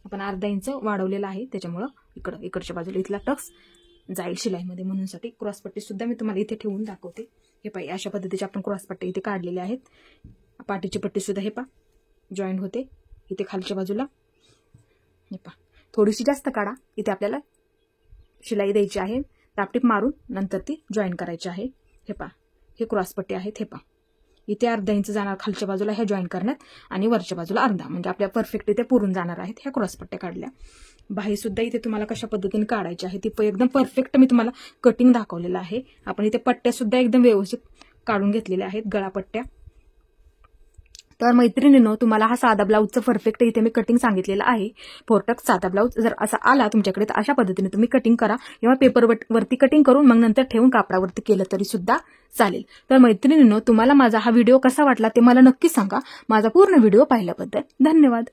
आपण 1/2 इंच वाढवलेला आहे त्याच्यामुळं इकडच्या बाजूला इथला टक्स जाईल शिलाईमध्ये म्हणून साठी क्रॉस पट्टी सुद्धा मी तुम्हाला इथे ठेवून दाखवते. हे पहा अशा पद्धतीचे आपण क्रॉस पट्टी इथे काढलेले आहेत. पाठीची पट्टी सुद्धा हे पहा जॉईन होते इथे खालच्या बाजूला. हे पहा थोडीशी जास्त काढा. इथे आपल्याला शिलाई द्यायची आहे. दापटीप मारून नंतर ती जॉईन करायची आहे. हे पहा हे क्रॉस पट्टी आहेत. हे पहा इथे 1/2 इंच जाणार खालच्या बाजूला ह्या जॉईन करण्यात आणि वरच्या बाजूला 1/2 म्हणजे आपल्या परफेक्ट इथे पुरून जाणार आहेत. ह्या क्रॉस पट्ट्या काढल्या. बाही सुद्धा इथे तुम्हाला कशा पद्धतीने काढायची आहे ती एकदम परफेक्ट मी तुम्हाला कटिंग दाखवलेलं आहे. आपण इथे पट्ट्या सुद्धा एकदम व्यवस्थित काढून घेतलेल्या आहेत गळापट्ट्या. तर मैत्रिणींनो तुम्हाला हा साधा ब्लाऊजचं परफेक्ट इथे मी कटिंग सांगितलेलं आहे. 4 टक्स साधा ब्लाऊज जर असा आला तुमच्याकडे तर अशा पद्धतीने तुम्ही कटिंग करा किंवा पेपरवरती कटिंग करून मग नंतर ठेवून कापडावरती केलं तरी सुद्धा चालेल. तर मैत्रिणींनो तुम्हाला माझा हा व्हिडिओ कसा वाटला ते मला नक्की सांगा. माझा पूर्ण व्हिडिओ पाहिल्याबद्दल धन्यवाद.